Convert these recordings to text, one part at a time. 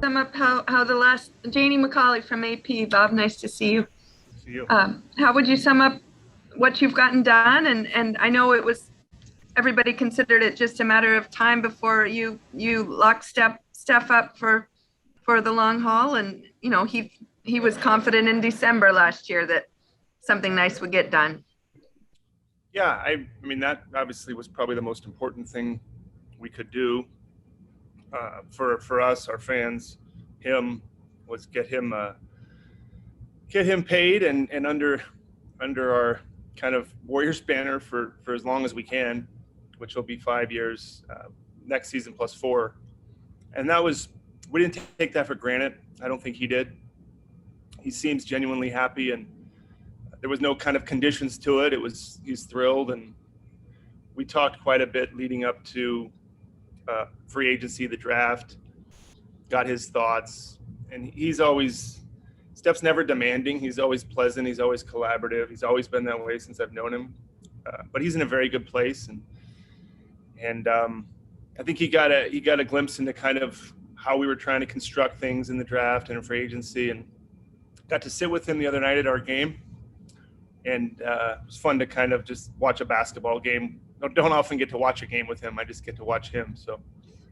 sum up how the last Janie McCauley from AP, Bob, nice to see you. See you. How would you sum up what you've gotten done? And I know it was everybody considered it just a matter of time before you locked Steph up for the long haul, and he was confident in December last year that something nice would get done. Yeah, I mean that obviously was probably the most important thing we could do for us, our fans. Him was get him paid and under our kind of Warriors banner for as long as we can, which will be 5 years, next season plus 4. And we didn't take that for granted. I don't think he did. He seems genuinely happy, and there was no kind of conditions to it. He's thrilled, and we talked quite a bit leading up to free agency, the draft, got his thoughts. And Steph's never demanding. He's always pleasant. He's always collaborative. He's always been that way since I've known him. But he's in a very good place, and I think he got a glimpse into kind of how we were trying to construct things in the draft and in free agency, and got to sit with him the other night at our game. And it was fun to kind of just watch a basketball game. Don't often get to watch a game with him. I just get to watch him. So,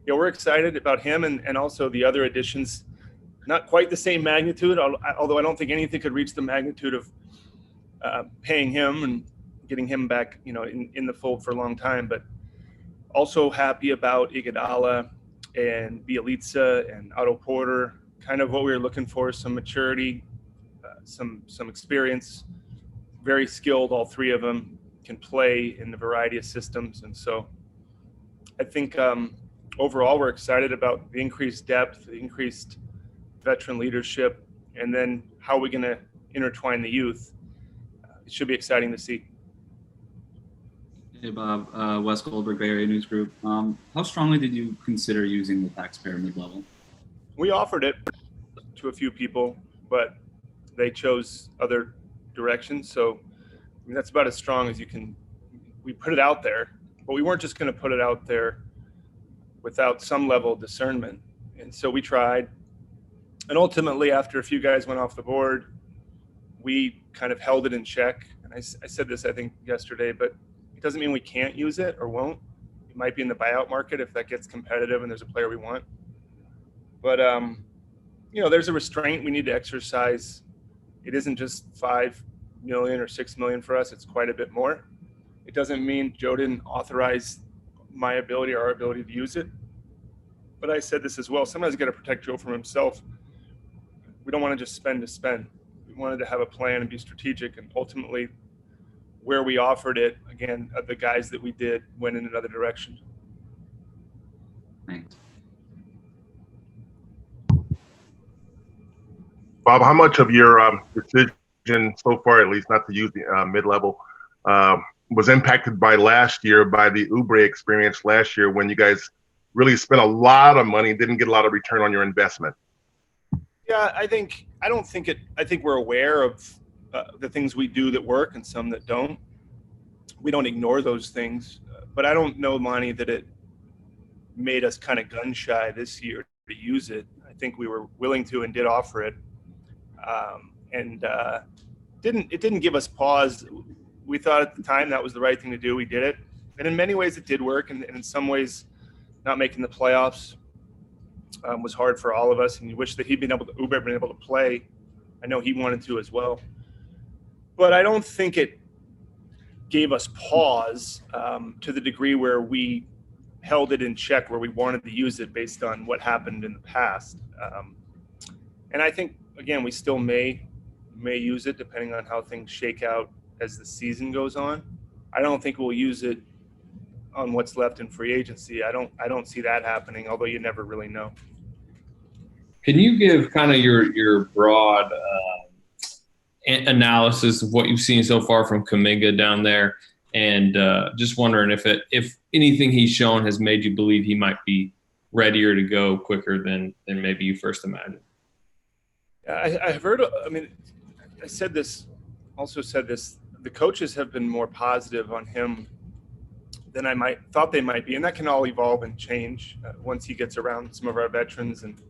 yeah, we're excited about him and also the other additions. Not quite the same magnitude, although I don't think anything could reach the magnitude of paying him and getting him back, in the fold for a long time. But also happy about Iguodala and Bielitsa and Otto Porter. Kind of what we were looking for: some maturity, some experience. Very skilled, all three of them can play in the variety of systems. And so I think overall we're excited about the increased depth, the increased veteran leadership, and then how we're going to intertwine the youth. It should be exciting to see. Hey, Bob, Wes Goldberg, Bay Area News Group. How strongly did you consider using the taxpayer mid-level? We offered it to a few people, but they chose other directions. So that's about as strong as you can. We put it out there, but we weren't just going to put it out there without some level of discernment. And so we tried. And ultimately, after a few guys went off the board, we kind of held it in check. And I said this, I think, yesterday, but it doesn't mean we can't use it or won't. It might be in the buyout market if that gets competitive and there's a player we want. But, there's a restraint we need to exercise. It isn't just $5 million or $6 million for us. It's quite a bit more. It doesn't mean Joe didn't authorize my ability or our ability to use it. But I said this as well. Sometimes you got to protect Joe from himself. We don't want to just spend to spend. We wanted to have a plan and be strategic. And ultimately, where we offered it, again, the guys that we did went in another direction. Thanks. Bob, how much of your decision so far, at least not to use the mid-level, was impacted by last year, by the Oubre experience last year when you guys really spent a lot of money, didn't get a lot of return on your investment? Yeah, I think we're aware of the things we do that work and some that don't. We don't ignore those things, but I don't know, Monty, that it made us kind of gun shy this year to use it. I think we were willing to and did offer it. It didn't give us pause. We thought at the time that was the right thing to do. We did it. And in many ways it did work. And in some ways, not making the playoffs was hard for all of us. And you wish that Oubre been able to play. I know he wanted to as well. But I don't think it gave us pause to the degree where we held it in check, where we wanted to use it based on what happened in the past. And I think, again, we still may use it depending on how things shake out as the season goes on. I don't think we'll use it on what's left in free agency. I don't see that happening, although you never really know. Can you give kind of your broad analysis of what you've seen so far from Kuminga down there, and just wondering if anything he's shown has made you believe he might be readier to go quicker than maybe you first imagined? I've heard. I said this. The coaches have been more positive on him than I thought they might be, and that can all evolve and change once he gets around some of our veterans and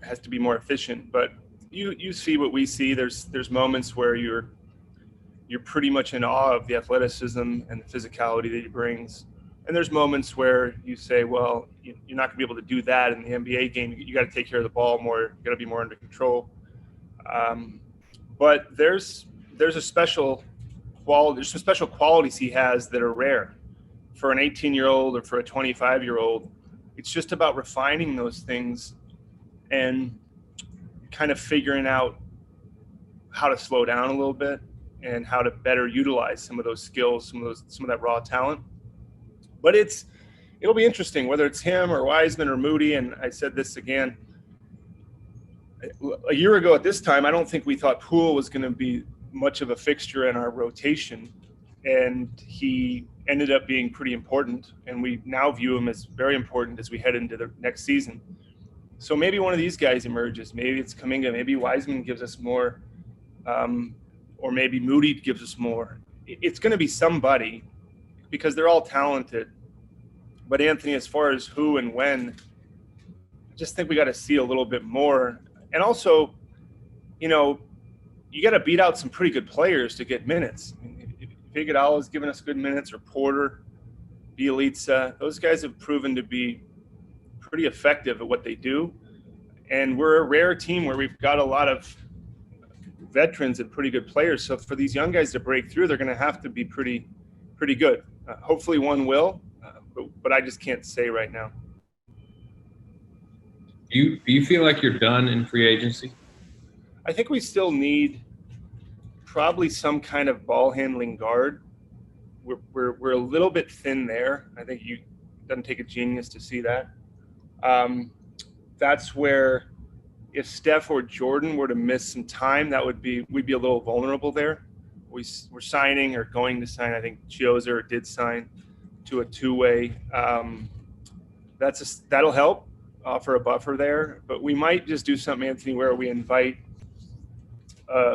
has to be more efficient. But you see what we see. There's moments where you're pretty much in awe of the athleticism and the physicality that he brings. And there's moments where you say, well, you're not going to be able to do that in the NBA game. You got to take care of the ball more. You got to be more under control. But there's some special qualities he has that are rare for an 18-year-old or for a 25-year-old. It's just about refining those things and kind of figuring out how to slow down a little bit and how to better utilize some of those skills, some of that raw talent. But it'll be interesting whether it's him or Wiseman or Moody. And I said this again a year ago at this time. I don't think we thought Poole was going to be much of a fixture in our rotation, and he ended up being pretty important. And we now view him as very important as we head into the next season. So maybe one of these guys emerges. Maybe it's Kuminga. Maybe Wiseman gives us more, or maybe Moody gives us more. It's going to be somebody, because they're all talented. But Anthony, as far as who and when, I just think we got to see a little bit more. And also, you got to beat out some pretty good players to get minutes. I mean, if Iguodala is giving us good minutes, or Porter, Bielitsa, those guys have proven to be pretty effective at what they do. And we're a rare team where we've got a lot of veterans and pretty good players. So for these young guys to break through, they're going to have to be pretty good. Hopefully one will, but I just can't say right now. Do you feel like you're done in free agency? I think we still need probably some kind of ball handling guard. We're a little bit thin there. I think it doesn't take a genius to see that. That's where if Steph or Jordan were to miss some time, we'd be a little vulnerable there. We're signing or going to sign. I think Chioza did sign to a two-way. That'll help offer a buffer there. But we might just do something, Anthony, where we invite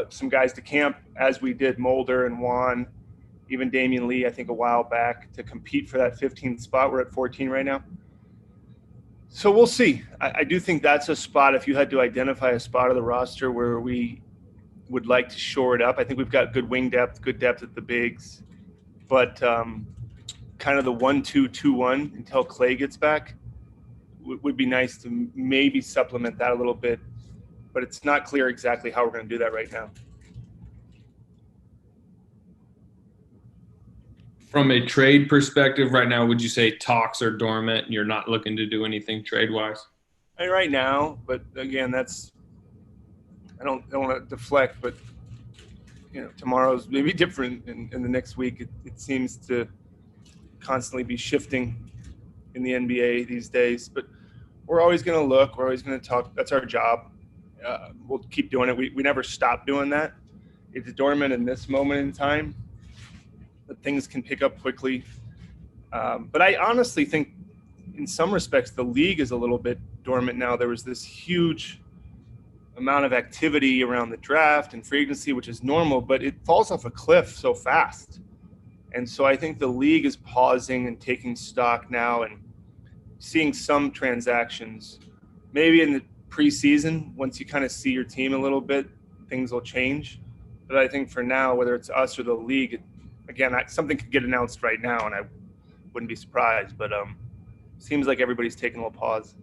some guys to camp, as we did Mulder and Juan, even Damian Lee, I think a while back, to compete for that 15th spot. We're at 14 right now. So we'll see. I do think that's a spot, if you had to identify a spot of the roster where we would like to shore it up. I think we've got good wing depth, good depth at the bigs, but kind of the 1-2-2-1 until Clay gets back would be nice to maybe supplement that a little bit, but it's not clear exactly how we're going to do that right now. From a trade perspective right now, would you say talks are dormant and you're not looking to do anything trade-wise? I mean, right now, but again, I don't want to deflect, but tomorrow's maybe different in the next week. It seems to constantly be shifting in the NBA these days, but we're always going to look. We're always going to talk. That's our job. We'll keep doing it. We never stop doing that. It's dormant in this moment in time, but things can pick up quickly. But I honestly think in some respects, the league is a little bit dormant now. There was this huge amount of activity around the draft and free agency, which is normal, but it falls off a cliff so fast. And so I think the league is pausing and taking stock now and seeing some transactions. Maybe in the preseason, once you kind of see your team a little bit, things will change. But I think for now, whether it's us or the league, again, something could get announced right now, and I wouldn't be surprised. But seems like everybody's taking a little pause.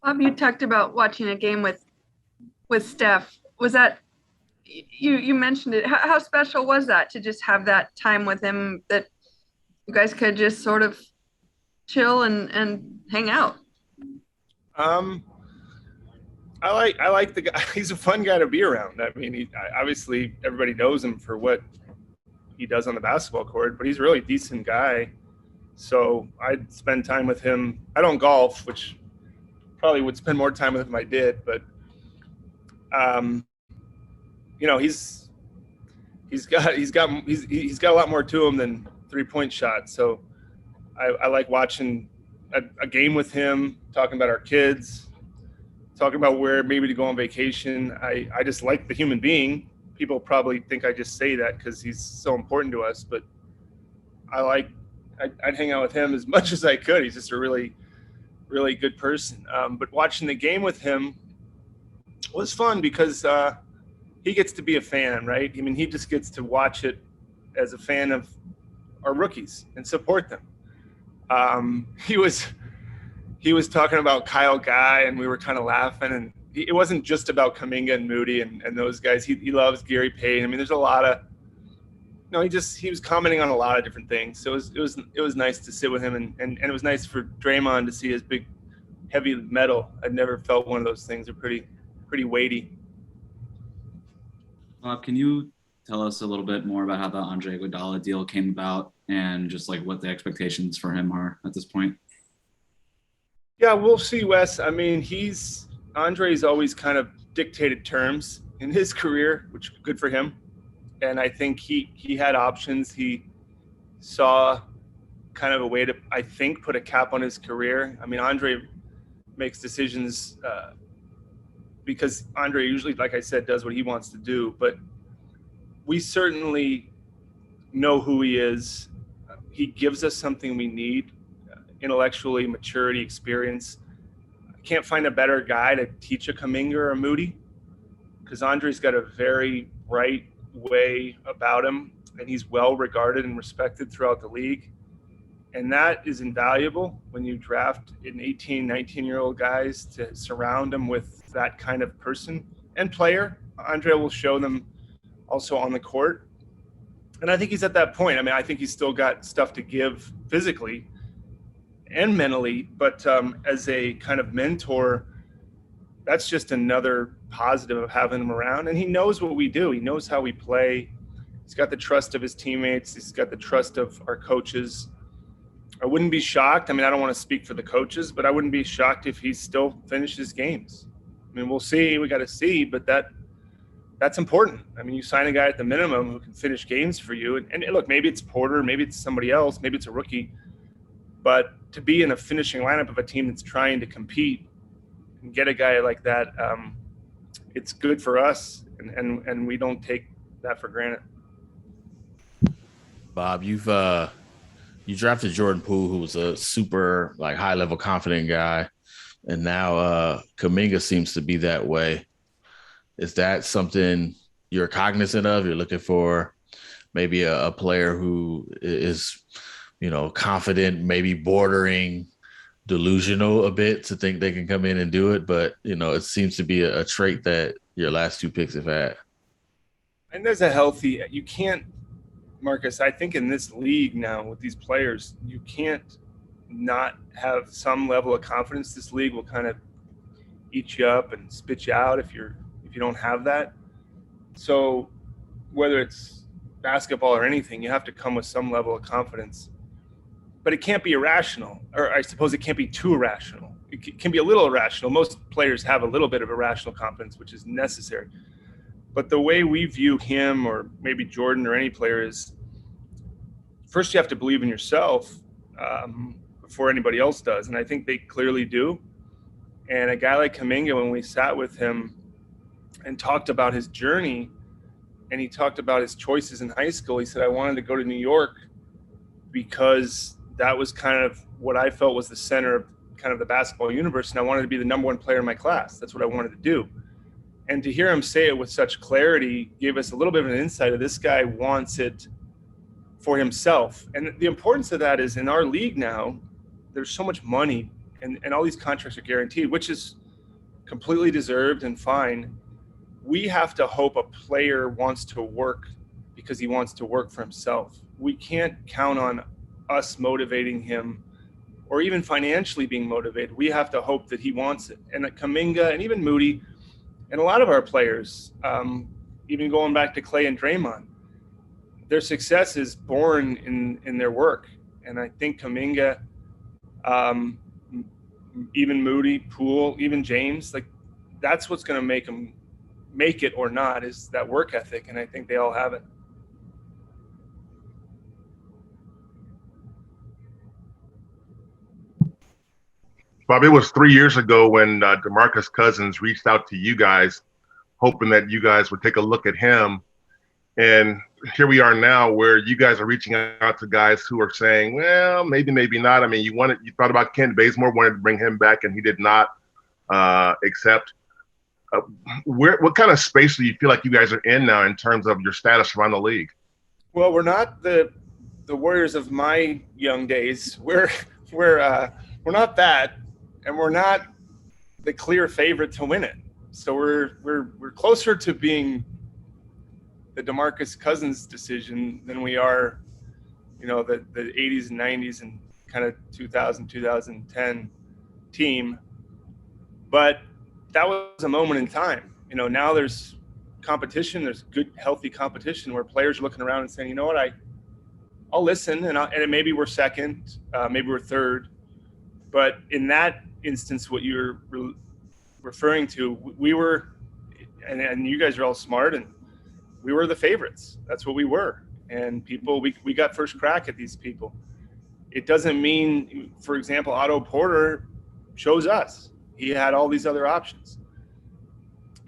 Bob, you talked about watching a game with Steph. Was that you mentioned it? How special was that to just have that time with him, that you guys could just sort of chill and hang out? I like the guy. He's a fun guy to be around. I mean, obviously everybody knows him for what he does on the basketball court, but he's a really decent guy. So I'd spend time with him. I don't golf, which probably would spend more time with him if I did, but he's got a lot more to him than 3-point shots. So I like watching a game with him, talking about our kids, talking about where maybe to go on vacation. I just like the human being, people probably think I just say that because he's so important to us, but I'd hang out with him as much as I could. He's just a really, really good person. But watching the game with him was fun because he gets to be a fan, right? I mean, he just gets to watch it as a fan of our rookies and support them. He was talking about Kyle Guy, and we were kind of laughing. And it wasn't just about Kuminga and Moody and those guys. He loves Gary Payton. I mean, there's a lot of he was commenting on a lot of different things. So it was nice to sit with him, and it was nice for Draymond to see his big heavy metal. I've never felt one of those things. They're pretty weighty. Bob, can you tell us a little bit more about how the Andre Iguodala deal came about and just like what the expectations for him are at this point? Yeah, we'll see, Wes. I mean, Andre's always kind of dictated terms in his career, which is good for him. And I think he had options. He saw kind of a way to, I think, put a cap on his career. I mean, Andre makes decisions because Andre usually, like I said, does what he wants to do. But we certainly know who he is. He gives us something we need, intellectually, maturity, experience. I can't find a better guy to teach a Kuminga or a Moody because Andre's got a very bright way about him, and he's well regarded and respected throughout the league. And that is invaluable when you draft an 18, 19-year-old guys to surround them with that kind of person and player. Andre will show them also on the court. And I think he's at that point. I mean, I think he's still got stuff to give physically and mentally, but as a kind of mentor, that's just another positive of having him around. And he knows what we do. He knows how we play. He's got the trust of his teammates. He's got the trust of our coaches. I wouldn't be shocked. I mean, I don't want to speak for the coaches, but I wouldn't be shocked if he still finishes games. I mean, we'll see. We got to see, but that's important. I mean, you sign a guy at the minimum who can finish games for you. And look, maybe it's Porter, maybe it's somebody else, maybe it's a rookie. But to be in a finishing lineup of a team that's trying to compete and get a guy like that, it's good for us, and we don't take that for granted. Bob, you drafted Jordan Poole, who was a super high level confident guy, and now Kuminga seems to be that way. Is that something you're cognizant of? You're looking for maybe a player who is, confident, maybe bordering delusional a bit to think they can come in and do it. But, it seems to be a trait that your last two picks have had. And there's you can't, Marcus, I think in this league now with these players, you can't not have some level of confidence. This league will kind of eat you up and spit you out if you don't have that. So whether it's basketball or anything, you have to come with some level of confidence. But it can't be irrational, or I suppose it can't be too irrational. It can be a little irrational. Most players have a little bit of irrational confidence, which is necessary. But the way we view him, or maybe Jordan or any player, is first you have to believe in yourself before anybody else does. And I think they clearly do. And a guy like Kuminga, when we sat with him and talked about his journey, and he talked about his choices in high school, he said, I wanted to go to New York because that was kind of what I felt was the center of kind of the basketball universe, and I wanted to be the number one player in my class. That's what I wanted to do. And to hear him say it with such clarity gave us a little bit of an insight of this guy wants it for himself. And the importance of that is in our league now, there's so much money and all these contracts are guaranteed, which is completely deserved and fine. We have to hope a player wants to work because he wants to work for himself. We can't count on us motivating him or even financially being motivated. We have to hope that he wants it. And Kuminga and even Moody and a lot of our players, even going back to Clay and Draymond, their success is born in their work. And I think Kuminga, even Moody, Poole, even James, that's what's going to make them make it or not, is that work ethic. And I think they all have it. Bob, it was 3 years ago when DeMarcus Cousins reached out to you guys hoping that you guys would take a look at him. And here we are now where you guys are reaching out to guys who are saying, well, maybe, maybe not. I mean, you thought about Kent Bazemore, wanted to bring him back, and he did not accept. What kind of space do you feel like you guys are in now in terms of your status around the league? Well, we're not the Warriors of my young days. We're not that, and we're not the clear favorite to win it. So we're closer to being the DeMarcus Cousins decision than we are, the 80s and 90s and kind of 2010 team. But that was a moment in time. Now there's competition. There's good, healthy competition where players are looking around and saying, you know what, I'll listen, and maybe we're second, maybe we're third. But in that instance, what you're referring to, we were, and you guys are all smart, and we were the favorites. That's what we were. And we got first crack at these people. It doesn't mean, for example, Otto Porter chose us. He had all these other options.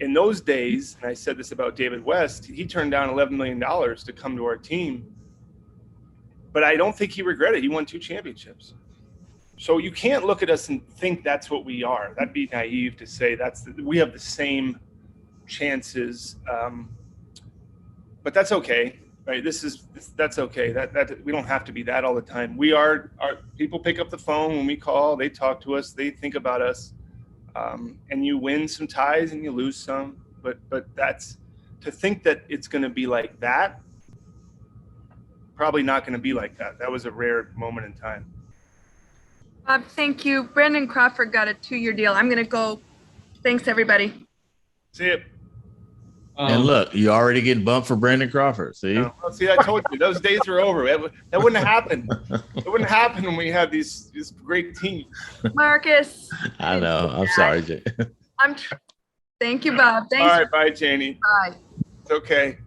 In those days, and I said this about David West, he turned down $11 million to come to our team. But I don't think he regretted it. He won 2 championships. So you can't look at us and think that's what we are. That'd be naive to say we have the same chances. But that's okay, right? That's okay. That we don't have to be that all the time. Our people pick up the phone when we call. They talk to us. They think about us, and you win some ties and you lose some. But that's to think that it's going to be like that. Probably not going to be like that. That was a rare moment in time. Bob, thank you. Brandon Crawford got a 2-year deal. I'm going to go. Thanks, everybody. See you. And look, you already get bumped for Brandon Crawford. See? Well, see, I told you those days are over. That wouldn't happen. It wouldn't happen when we had these great teams. Marcus. I know. I'm sorry, Jay. Thank you, Bob. Thanks. All right, bye, Janie. Bye. It's okay.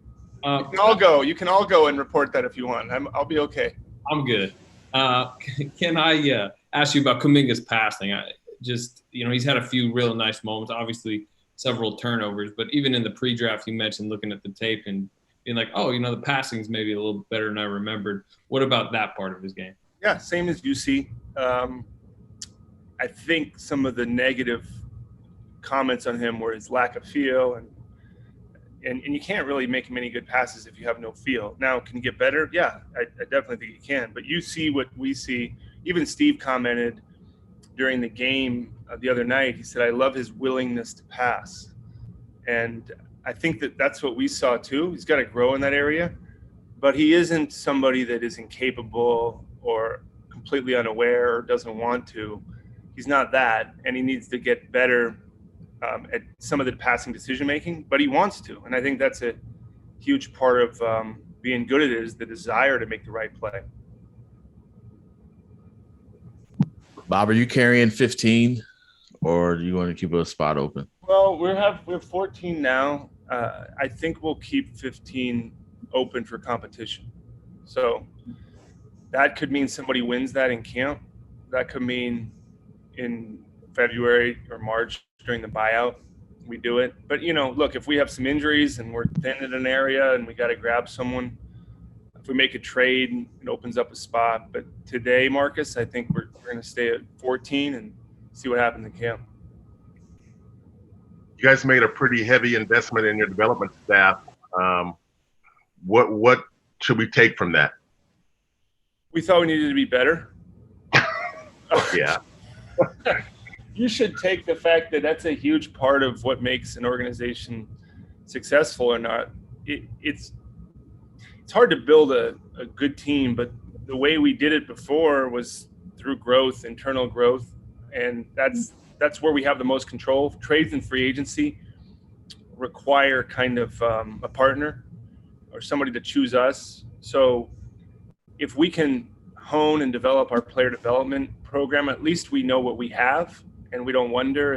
You can all go. You can all go and report that if you want. I'll be okay. I'm good. Can I ask you about Kuminga's passing? He's had a few real nice moments. Obviously, several turnovers, but even in the pre-draft, you mentioned looking at the tape and being like, oh, the passing's maybe a little better than I remembered. What about that part of his game? Yeah, same as you see. I think some of the negative comments on him were his lack of feel, and you can't really make many good passes if you have no feel. Now, can you get better? Yeah, I definitely think you can. But you see what we see. Even Steve commented during the game the other night. He said, I love his willingness to pass. And I think that's what we saw too. He's got to grow in that area. But he isn't somebody that is incapable or completely unaware or doesn't want to. He's not that. And he needs to get better at some of the passing decision-making, but he wants to. And I think that's a huge part of being good at it, is the desire to make the right play. Bob, are you carrying 15, or do you want to keep a spot open? Well, we have 14 now. I think we'll keep 15 open for competition. So that could mean somebody wins that in camp. That could mean in February or March during the buyout, we do it. But, look, if we have some injuries and we're thin in an area and we got to grab someone, if we make a trade, it opens up a spot. But today, Marcus, I think we're going to stay at 14 and see what happens in camp. You guys made a pretty heavy investment in your development staff. What should we take from that? We thought we needed to be better. Yeah. You should take the fact that that's a huge part of what makes an organization successful or not. It's hard to build a good team, but the way we did it before was through growth, internal growth, and that's where we have the most control. Trades and free agency require kind of a partner or somebody to choose us. So if we can hone and develop our player development program, at least we know what we have and we don't wonder.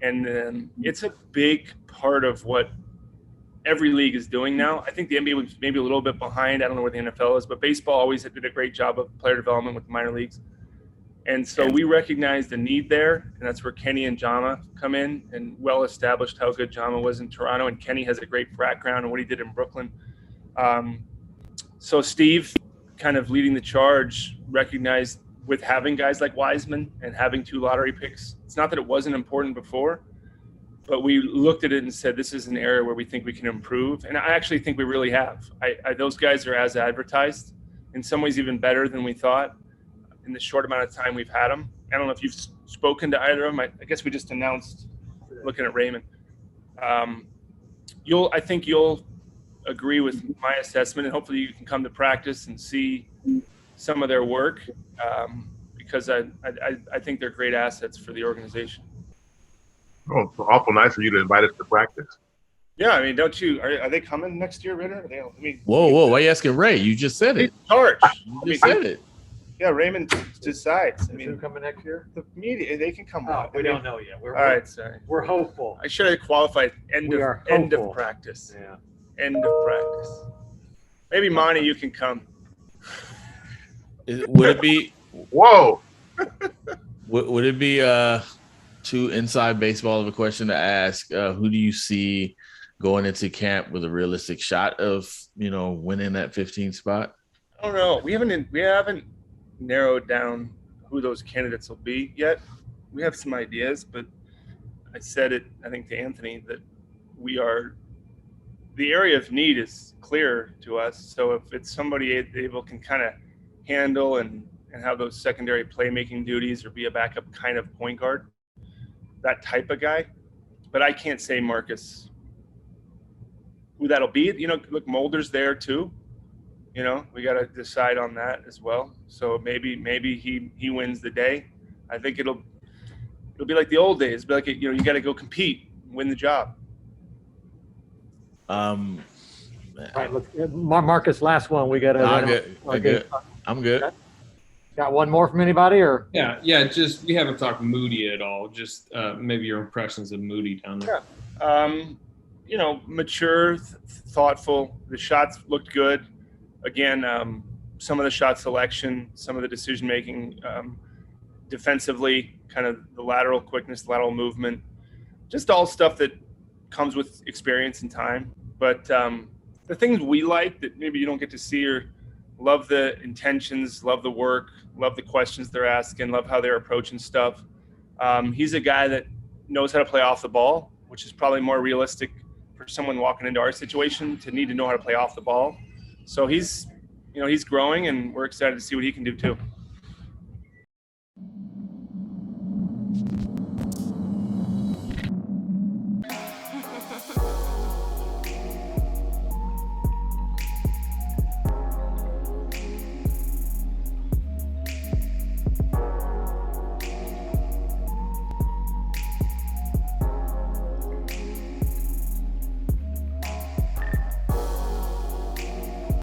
And it's a big part of what every league is doing now. I think the NBA was maybe a little bit behind. I don't know where the NFL is, but baseball always did a great job of player development with the minor leagues. And so we recognized the need there, and that's where Kenny and Jama come in, and well established how good Jama was in Toronto, and Kenny has a great background in what he did in Brooklyn. So Steve, kind of leading the charge, recognized with having guys like Wiseman and having 2 lottery picks, it's not that it wasn't important before, but we looked at it and said, this is an area where we think we can improve. And I actually think we really have. Those guys are as advertised, in some ways even better than we thought in the short amount of time we've had them. I don't know if you've spoken to either of them. I guess we just announced, looking at Raymond. I think you'll agree with my assessment, and hopefully you can come to practice and see some of their work, because I think they're great assets for the organization. Oh, it's awful nice of you to invite us to practice. Yeah, I mean, don't you? Are they coming next year, Ritter? Whoa! Why are you asking Ray? You just said it. Charge. You just said it. Yeah, Raymond decides. Coming next year? The media, they can come. We don't know yet. All right, sorry. We're hopeful. I should have qualified end of practice. Yeah. End of practice. Maybe Monty, you can come. Would it be? Whoa! Would it be too inside baseball of a question to ask? Who do you see going into camp with a realistic shot of winning that 15 spot? I don't know. We haven't narrowed down who those candidates will be yet. We have some ideas, but I said it, I think, to Anthony, that the area of need is clear to us. So if it's somebody able can kind of handle and have those secondary playmaking duties, or be a backup kind of point guard, that type of guy. But I can't say, Marcus, who that'll be. Look, Mulder's there too. We got to decide on that as well. So maybe he wins the day. I think it'll be like the old days. Be like, you got to go compete, win the job. All right, Marcus, last one. We got to. I'm good. Got one more from anybody, or? Yeah. Just we haven't talked Moody at all. Just maybe your impressions of Moody down there. Yeah. Mature, thoughtful. The shots looked good. Again, some of the shot selection, some of the decision making, defensively, kind of the lateral quickness, lateral movement, just all stuff that comes with experience and time. But the things we like that maybe you don't get to see, or love the intentions, love the work, love the questions they're asking, love how they're approaching stuff. He's a guy that knows how to play off the ball, which is probably more realistic for someone walking into our situation to need to know how to play off the ball. So he's growing, and we're excited to see what he can do too.